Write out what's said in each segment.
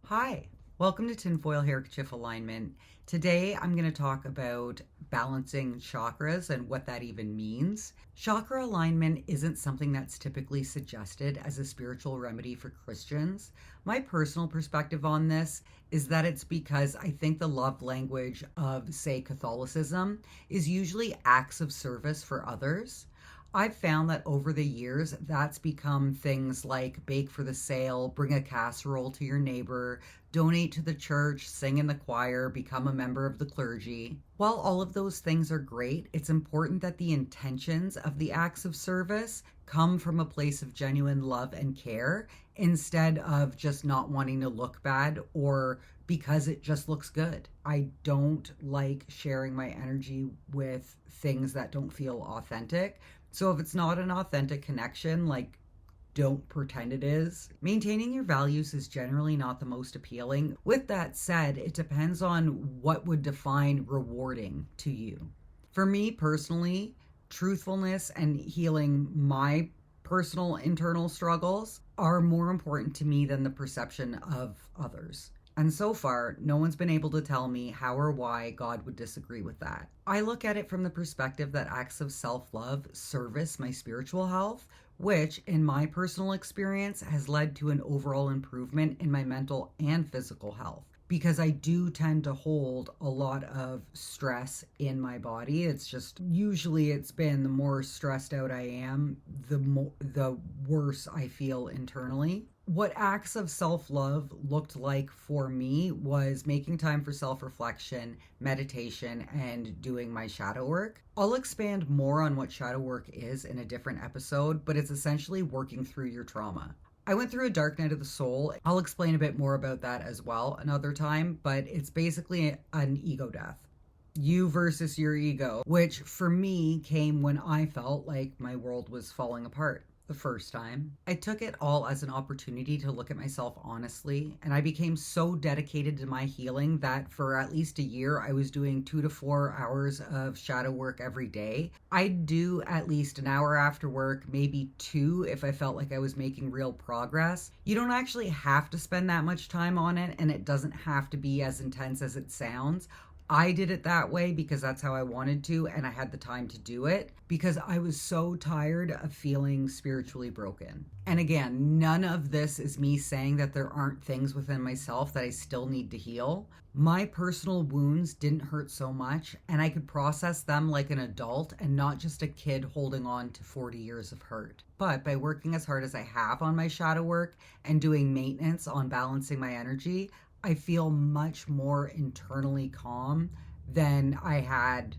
Hi, welcome to Tinfoil Handkerchief Alignment. Today I'm going to talk about balancing chakras and what that even means. Chakra alignment isn't something that's typically suggested as a spiritual remedy for Christians. My personal perspective on this is that it's because I think the love language of, say, Catholicism is usually acts of service for others. I've found that over the years, that's become things like bake for the sale, bring a casserole to your neighbor, donate to the church, sing in the choir, become a member of the clergy. While all of those things are great, it's important that the intentions of the acts of service come from a place of genuine love and care instead of just not wanting to look bad or because it just looks good. I don't like sharing my energy with things that don't feel authentic. So if it's not an authentic connection, don't pretend it is. Maintaining your values is generally not the most appealing. With that said, it depends on what would define rewarding to you. For me personally, truthfulness and healing my personal internal struggles are more important to me than the perception of others. And so far, no one's been able to tell me how or why God would disagree with that. I look at it from the perspective that acts of self-love service my spiritual health, which, in my personal experience, has led to an overall improvement in my mental and physical health. Because I do tend to hold a lot of stress in my body. It's just usually it's been the more stressed out I am, the worse I feel internally. What acts of self-love looked like for me was making time for self-reflection, meditation, and doing my shadow work. I'll expand more on what shadow work is in a different episode, but it's essentially working through your trauma. I went through a dark night of the soul. I'll explain a bit more about that as well another time, but it's basically an ego death. You versus your ego, which for me came when I felt like my world was falling apart. The first time. I took it all as an opportunity to look at myself honestly, and I became so dedicated to my healing that for at least a year I was doing 2 to 4 hours of shadow work every day. I'd do at least an hour after work, maybe 2 if I felt like I was making real progress. You don't actually have to spend that much time on it, and it doesn't have to be as intense as it sounds. I did it that way because that's how I wanted to, and I had the time to do it because I was so tired of feeling spiritually broken. And again, none of this is me saying that there aren't things within myself that I still need to heal. My personal wounds didn't hurt so much, and I could process them like an adult and not just a kid holding on to 40 years of hurt. But by working as hard as I have on my shadow work and doing maintenance on balancing my energy, I feel much more internally calm than I had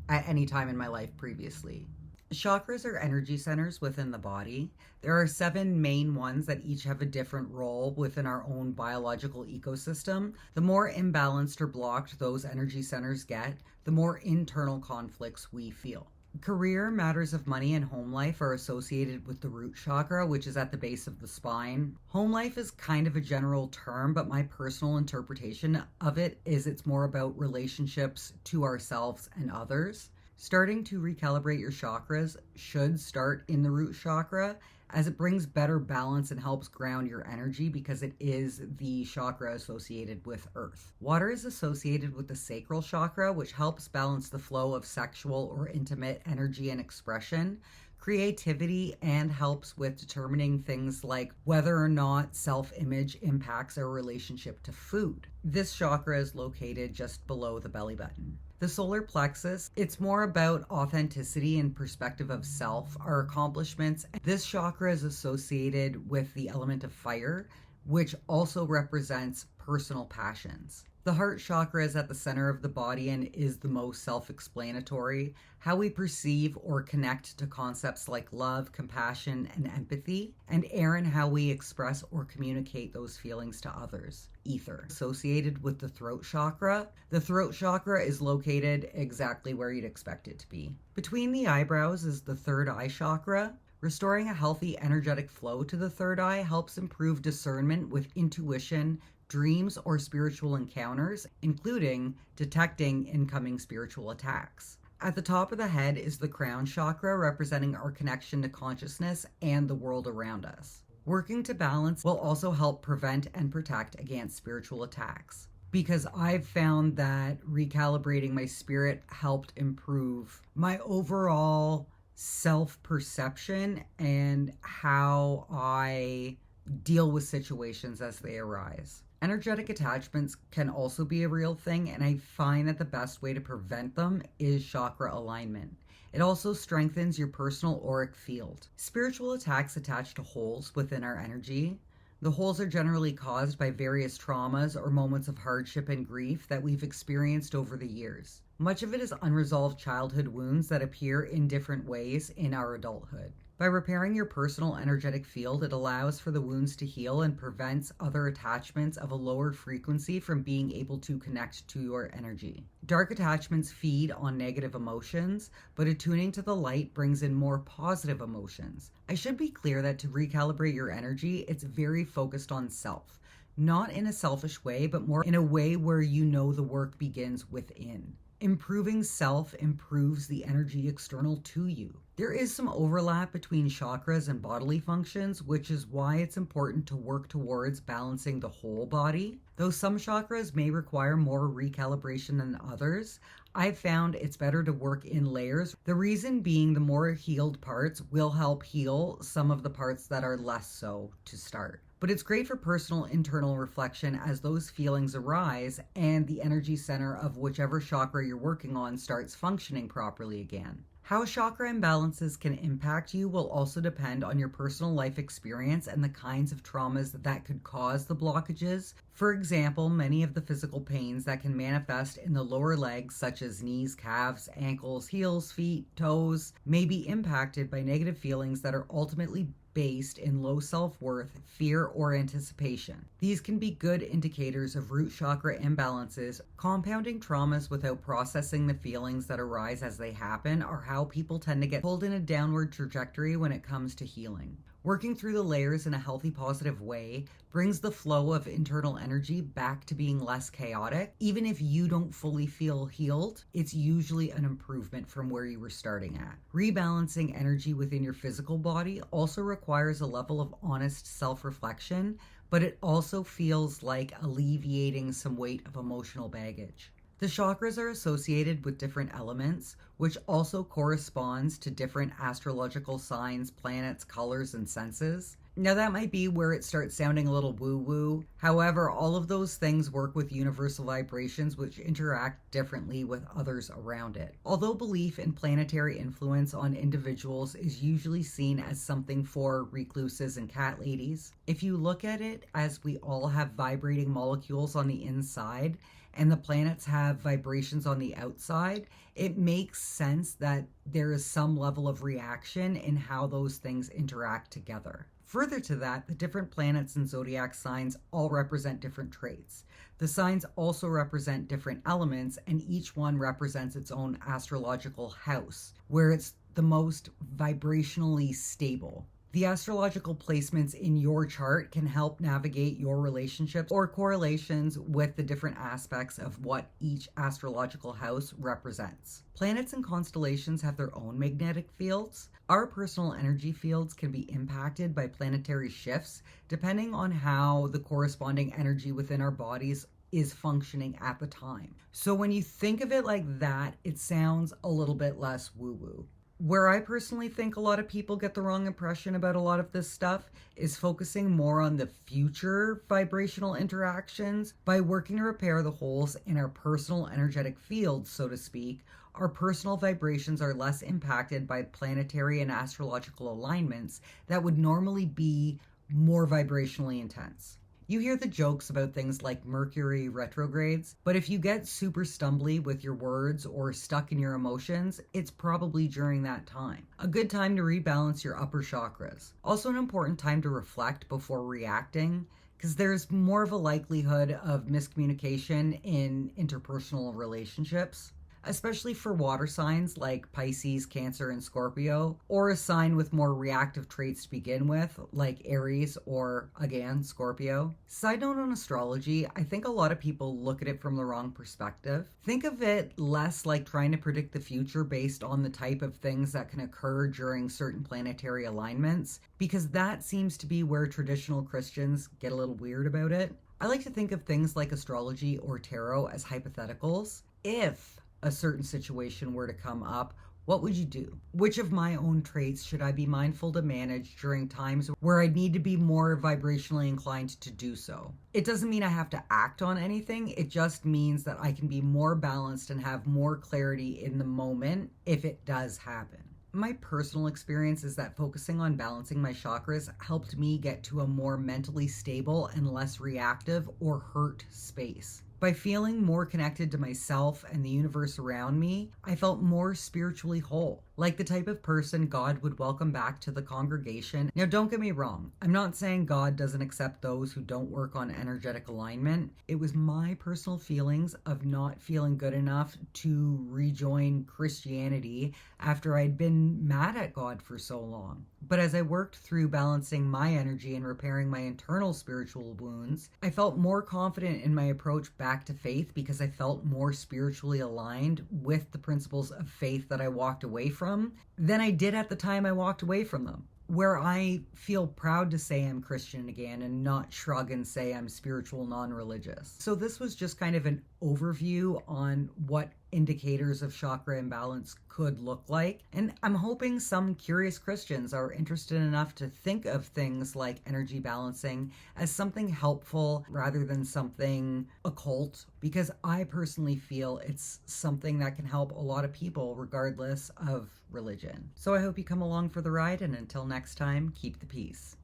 at any time in my life previously. Chakras are energy centers within the body. There are 7 main ones that each have a different role within our own biological ecosystem. The more imbalanced or blocked those energy centers get, the more internal conflicts we feel. Career, matters of money, and home life are associated with the root chakra, which is at the base of the spine. Home life is kind of a general term, but my personal interpretation of it is it's more about relationships to ourselves and others. Starting to recalibrate your chakras should start in the root chakra, as it brings better balance and helps ground your energy because it is the chakra associated with earth. Water is associated with the sacral chakra, which helps balance the flow of sexual or intimate energy and expression, creativity, and helps with determining things like whether or not self-image impacts our relationship to food. This chakra is located just below the belly button. The solar plexus, it's more about authenticity and perspective of self, our accomplishments. This chakra is associated with the element of fire, which also represents personal passions. The heart chakra is at the center of the body and is the most self-explanatory. How we perceive or connect to concepts like love, compassion, and empathy, and air and how we express or communicate those feelings to others. Ether, associated with the throat chakra. The throat chakra is located exactly where you'd expect it to be. Between the eyebrows is the third eye chakra. Restoring a healthy energetic flow to the third eye helps improve discernment with intuition, dreams, or spiritual encounters, including detecting incoming spiritual attacks. At the top of the head is the crown chakra, representing our connection to consciousness and the world around us. Working to balance will also help prevent and protect against spiritual attacks, because I've found that recalibrating my spirit helped improve my overall self perception and how I deal with situations as they arise. Energetic attachments can also be a real thing, and I find that the best way to prevent them is chakra alignment. It also strengthens your personal auric field. Spiritual attacks attach to holes within our energy. The holes are generally caused by various traumas or moments of hardship and grief that we've experienced over the years. Much of it is unresolved childhood wounds that appear in different ways in our adulthood. By repairing your personal energetic field, it allows for the wounds to heal and prevents other attachments of a lower frequency from being able to connect to your energy. Dark attachments feed on negative emotions, but attuning to the light brings in more positive emotions. I should be clear that to recalibrate your energy, it's very focused on self. Not in a selfish way, but more in a way where you know the work begins within. Improving self improves the energy external to you. There is some overlap between chakras and bodily functions, which is why it's important to work towards balancing the whole body. Though some chakras may require more recalibration than others, I've found it's better to work in layers. The reason being, the more healed parts will help heal some of the parts that are less so to start. But it's great for personal internal reflection as those feelings arise and the energy center of whichever chakra you're working on starts functioning properly again. How chakra imbalances can impact you will also depend on your personal life experience and the kinds of traumas that could cause the blockages. For example, many of the physical pains that can manifest in the lower legs, such as knees, calves, ankles, heels, feet, toes, may be impacted by negative feelings that are ultimately based in low self-worth, fear, or anticipation. These can be good indicators of root chakra imbalances. Compounding traumas without processing the feelings that arise as they happen are how people tend to get pulled in a downward trajectory when it comes to healing. Working through the layers in a healthy, positive way brings the flow of internal energy back to being less chaotic. Even if you don't fully feel healed, it's usually an improvement from where you were starting at. Rebalancing energy within your physical body also requires a level of honest self-reflection, but it also feels like alleviating some weight of emotional baggage. The chakras are associated with different elements, which also corresponds to different astrological signs, planets, colors, and senses. Now that might be where it starts sounding a little woo-woo. However, all of those things work with universal vibrations which interact differently with others around it. Although belief in planetary influence on individuals is usually seen as something for recluses and cat ladies, if you look at it as we all have vibrating molecules on the inside, and the planets have vibrations on the outside, it makes sense that there is some level of reaction in how those things interact together. Further to that, the different planets and zodiac signs all represent different traits. The signs also represent different elements, and each one represents its own astrological house, where it's the most vibrationally stable. The astrological placements in your chart can help navigate your relationships or correlations with the different aspects of what each astrological house represents. Planets and constellations have their own magnetic fields. Our personal energy fields can be impacted by planetary shifts depending on how the corresponding energy within our bodies is functioning at the time. So when you think of it like that, it sounds a little bit less woo-woo. Where I personally think a lot of people get the wrong impression about a lot of this stuff is focusing more on the future vibrational interactions. By working to repair the holes in our personal energetic fields, so to speak, our personal vibrations are less impacted by planetary and astrological alignments that would normally be more vibrationally intense. You hear the jokes about things like Mercury retrogrades, but if you get super stumbly with your words or stuck in your emotions, it's probably during that time. A good time to rebalance your upper chakras. Also an important time to reflect before reacting, because there's more of a likelihood of miscommunication in interpersonal relationships. especially for water signs like Pisces, Cancer, and Scorpio, or a sign with more reactive traits to begin with, like Aries or, again, Scorpio. Side note on astrology, I think a lot of people look at it from the wrong perspective. Think of it less like trying to predict the future based on the type of things that can occur during certain planetary alignments, because that seems to be where traditional Christians get a little weird about it. I like to think of things like astrology or tarot as hypotheticals. If a certain situation were to come up, what would you do? Which of my own traits should I be mindful to manage during times where I need to be more vibrationally inclined to do so? It doesn't mean I have to act on anything. It just means that I can be more balanced and have more clarity in the moment if it does happen. My personal experience is that focusing on balancing my chakras helped me get to a more mentally stable and less reactive or hurt space. By feeling more connected to myself and the universe around me, I felt more spiritually whole, like the type of person God would welcome back to the congregation. Now, don't get me wrong, I'm not saying God doesn't accept those who don't work on energetic alignment. It was my personal feelings of not feeling good enough to rejoin Christianity after I'd been mad at God for so long. But as I worked through balancing my energy and repairing my internal spiritual wounds, I felt more confident in my approach back to faith because I felt more spiritually aligned with the principles of faith that I walked away from than I did at the time I walked away from them, where I feel proud to say I'm Christian again and not shrug and say I'm spiritual non-religious. So this was just kind of an overview on what indicators of chakra imbalance could look like. And I'm hoping some curious Christians are interested enough to think of things like energy balancing as something helpful rather than something occult, because I personally feel it's something that can help a lot of people regardless of religion. So I hope you come along for the ride, and until next time, keep the peace.